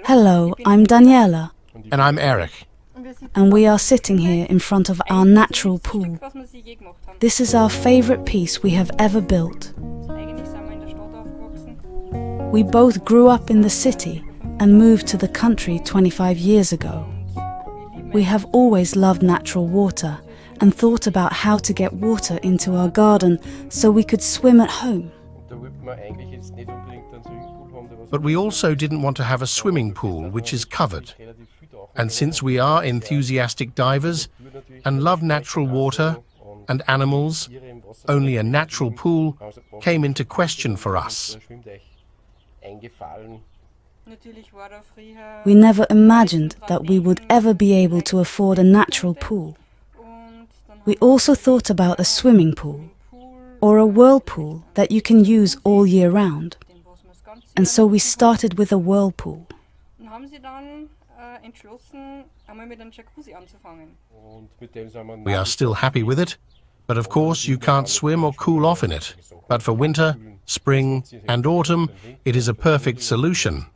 Hello, I'm Daniela, And I'm Erich. and we are sitting here in front of our natural pool. This is our favourite piece we have ever built. We both grew up in the city and moved to the country 25 years ago. We have always loved natural water and thought about how to get water into our garden so we could swim at home. But we also didn't want to have a swimming pool which is covered. And since we are enthusiastic divers and love natural water and animals, only a natural pool came into question for us. We never imagined that we would ever be able to afford a natural pool. We also thought about a swimming pool or a whirlpool that you can use all year round. And so we started with a whirlpool. We are still happy with it, but of course you can't swim or cool off in it. But for winter, spring and autumn, it is a perfect solution.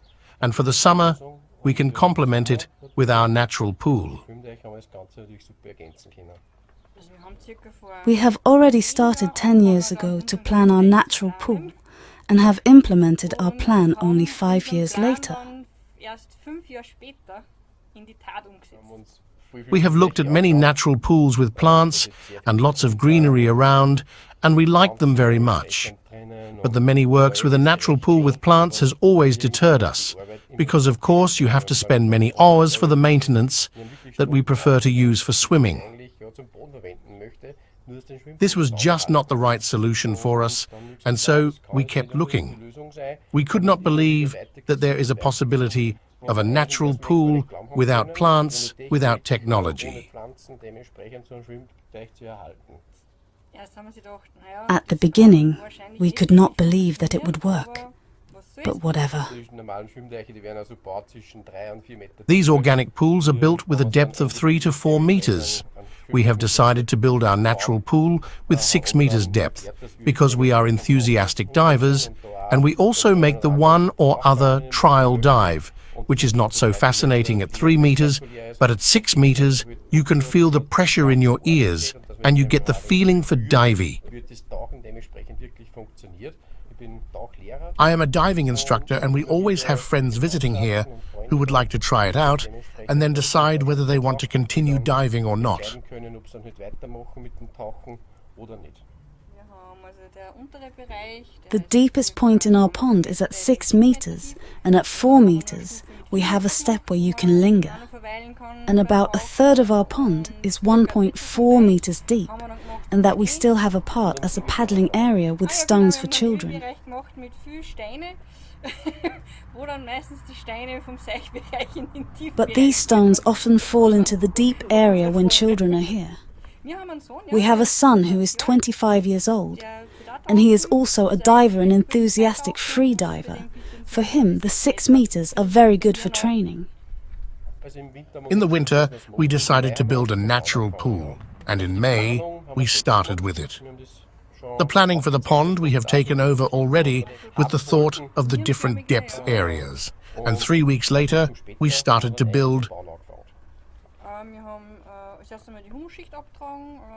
And for the summer, we can complement it with our natural pool. We have already started 10 years ago to plan our natural pool and have implemented our plan only 5 years later. We have looked at many natural pools with plants and lots of greenery around, and we liked them very much. But the many works with a natural pool with plants has always deterred us, because of course you have to spend many hours for the maintenance that we prefer to use for swimming. This was just not the right solution for us, and so we kept looking. We could not believe that there is a possibility of a natural pool without plants, without technology. At the beginning, we could not believe that it would work. But whatever. These organic pools are built with a depth of 3 to 4 meters. We have decided to build our natural pool with 6 meters depth because we are enthusiastic divers, and we also make the one or other trial dive, which is not so fascinating at 3 meters, but at 6 meters you can feel the pressure in your ears and you get the feeling for diving. I am a diving instructor, and we always have friends visiting here who would like to try it out and then decide whether they want to continue diving or not. The deepest point in our pond is at 6 meters, and at 4 meters we have a step where you can linger. And about a third of our pond is 1.4 meters deep, and that we still have a part as a paddling area with stones for children. But these stones often fall into the deep area when children are here. We have a son who is 25 years old, and he is also a diver and enthusiastic free diver. For him, the 6 meters are very good for training. In the winter, we decided to build a natural pool, and in May, we started with it. The planning for the pond we have taken over already with the thought of the different depth areas. And 3 weeks later, we started to build.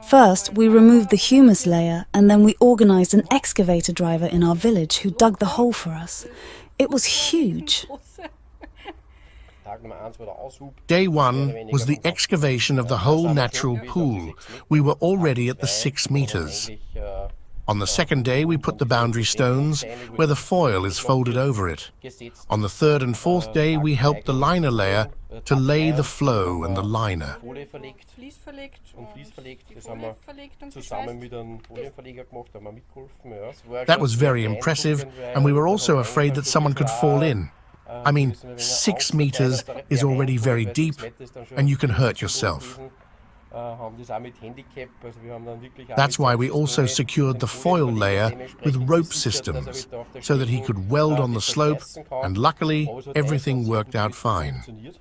First, we removed the humus layer, and then we organized an excavator driver in our village who dug the hole for us. It was huge. Day 1 was the excavation of the whole natural pool. We were already at the 6 meters. On the second day, we put the boundary stones where the foil is folded over it. On the third and fourth day, we helped the liner layer to lay the flow and the liner. That was very impressive, and we were also afraid that someone could fall in. I mean, 6 meters is already very deep, and you can hurt yourself. That's why we also secured the foil layer with rope systems, so that he could weld on the slope, and luckily everything worked out fine.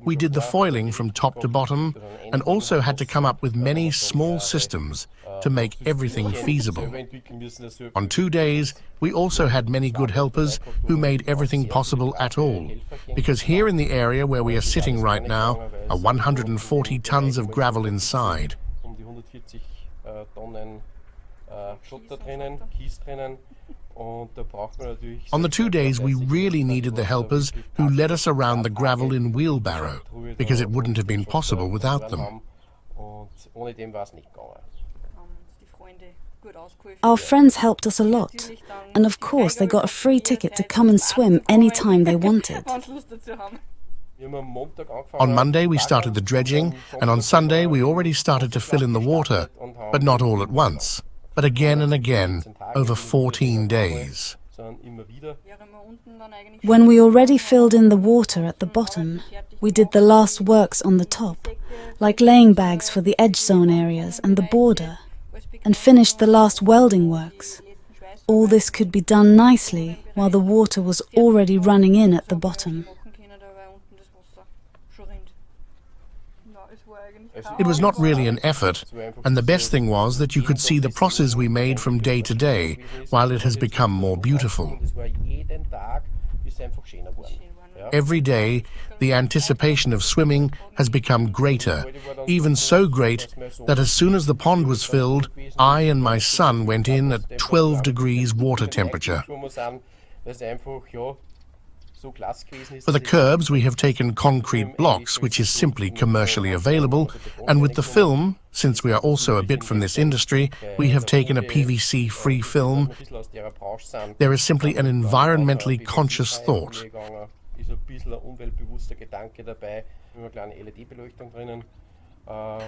We did the foiling from top to bottom and also had to come up with many small systems to make everything feasible. On 2 days, we also had many good helpers who made everything possible at all, because here in the area where we are sitting right now are 140 tons of gravel inside. On the 2 days, we really needed the helpers who led us around the gravel in wheelbarrow, because it wouldn't have been possible without them. Our friends helped us a lot, and of course they got a free ticket to come and swim anytime they wanted. On Monday, we started the dredging, and on Sunday, we already started to fill in the water, but not all at once, but again and again, over 14 days. When we already filled in the water at the bottom, we did the last works on the top, like laying bags for the edge zone areas and the border, and finished the last welding works. All this could be done nicely while the water was already running in at the bottom. It was not really an effort, and the best thing was that you could see the process we made from day to day, while it has become more beautiful. Every day, the anticipation of swimming has become greater, even so great that as soon as the pond was filled, I and my son went in at 12 degrees water temperature. For the curbs, we have taken concrete blocks, which is simply commercially available, and with the film, since we are also a bit from this industry, we have taken a PVC-free film. There is simply an environmentally conscious thought.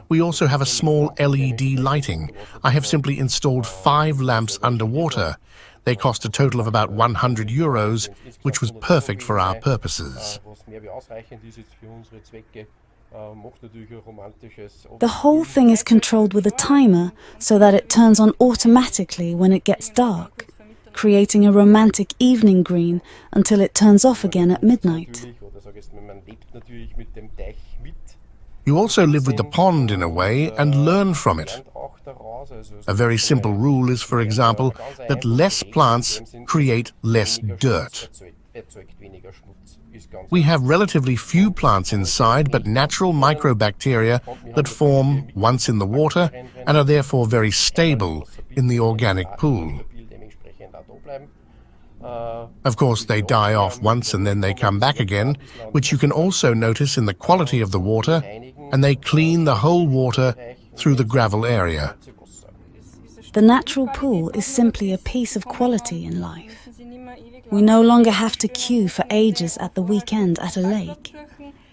We also have a small LED lighting. I have simply installed 5 lamps underwater. They cost a total of about €100, which was perfect for our purposes. The whole thing is controlled with a timer so that it turns on automatically when it gets dark, creating a romantic evening green until it turns off again at midnight. You also live with the pond in a way and learn from it. A very simple rule is, for example, that less plants create less dirt. We have relatively few plants inside, but natural microbacteria that form once in the water and are therefore very stable in the organic pool. Of course, they die off once and then they come back again, which you can also notice in the quality of the water, and they clean the whole water through the gravel area. The natural pool is simply a piece of quality in life. We no longer have to queue for ages at the weekend at a lake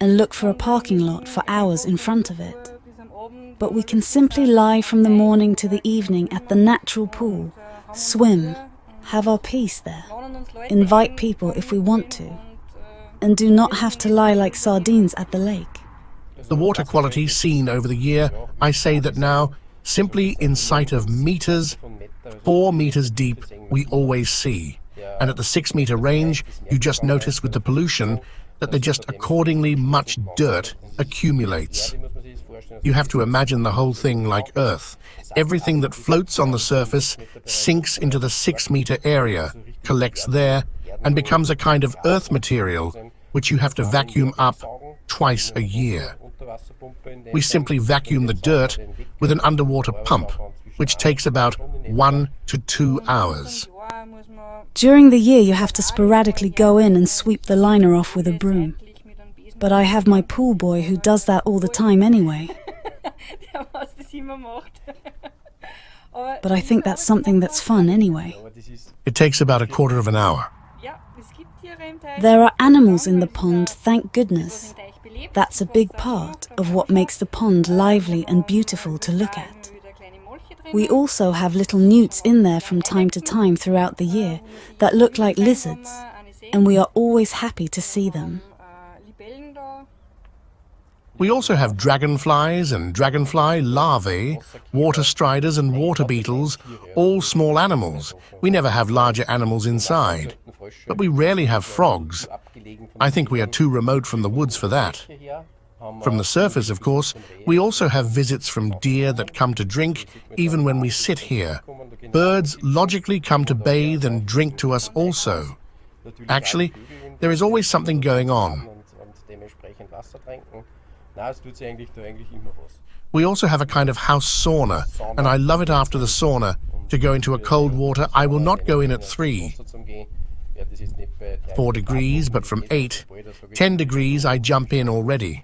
and look for a parking lot for hours in front of it. But we can simply lie from the morning to the evening at the natural pool, swim, have our peace there, invite people if we want to, and do not have to lie like sardines at the lake. The water quality seen over the year, I say that now, simply in sight of meters, 4 meters deep, we always see. And at the 6-meter range, you just notice with the pollution that there just accordingly much dirt accumulates. You have to imagine the whole thing like Earth. Everything that floats on the surface sinks into the 6-meter area, collects there, and becomes a kind of earth material, which you have to vacuum up twice a year. We simply vacuum the dirt with an underwater pump, which takes about 1 to 2 hours. During the year you have to sporadically go in and sweep the liner off with a broom. But I have my pool boy who does that all the time anyway. But I think that's something that's fun anyway. It takes about a quarter of an hour. There are animals in the pond, thank goodness. That's a big part of what makes the pond lively and beautiful to look at. We also have little newts in there from time to time throughout the year that look like lizards, and we are always happy to see them. We also have dragonflies and dragonfly larvae, water striders and water beetles, all small animals. We never have larger animals inside. But we rarely have frogs. I think we are too remote from the woods for that. From the surface, of course, we also have visits from deer that come to drink even when we sit here. Birds logically come to bathe and drink to us also. Actually, there is always something going on. We also have a kind of house sauna, and I love it after the sauna. To go into a cold water, I will not go in at 4 degrees, but from 8, 10 degrees I jump in already.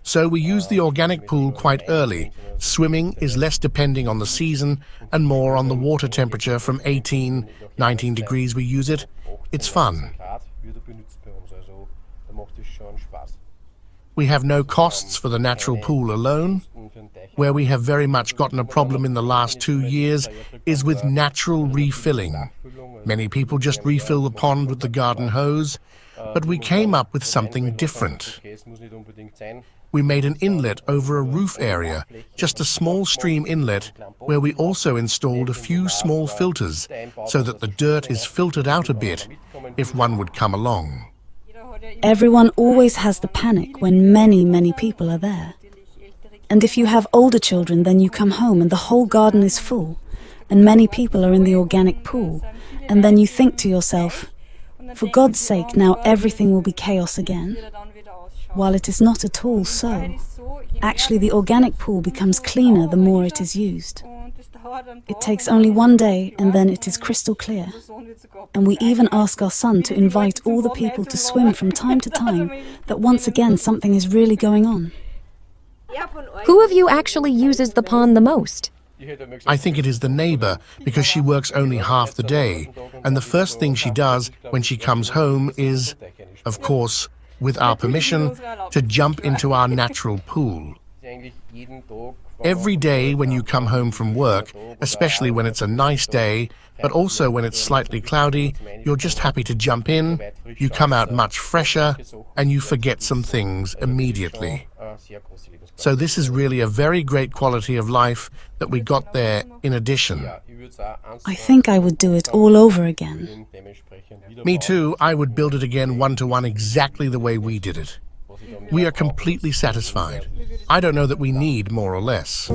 So we use the organic pool quite early. Swimming is less depending on the season and more on the water temperature. From 18, 19 degrees we use it. It's fun. We have no costs for the natural pool alone. Where we have very much gotten a problem in the last 2 years is with natural refilling. Many people just refill the pond with the garden hose, but we came up with something different. We made an inlet over a roof area, just a small stream inlet, where we also installed a few small filters so that the dirt is filtered out a bit if one would come along. Everyone always has the panic when many people are there. And if you have older children, then you come home and the whole garden is full, and many people are in the organic pool, and then you think to yourself, for God's sake, now everything will be chaos again. While it is not at all so. Actually, the organic pool becomes cleaner the more it is used. It takes only 1 day and then it is crystal clear. And we even ask our son to invite all the people to swim from time to time, that once again something is really going on. Who of you actually uses the pond the most? I think it is the neighbor, because she works only half the day, and the first thing she does when she comes home is, of course, with our permission, to jump into our natural pool. Every day when you come home from work, especially when it's a nice day, but also when it's slightly cloudy, you're just happy to jump in, you come out much fresher, and you forget some things immediately. So this is really a very great quality of life that we got there in addition. I think I would do it all over again. Me too, I would build it again 1-to-1 exactly the way we did it. We are completely satisfied. I don't know that we need more or less.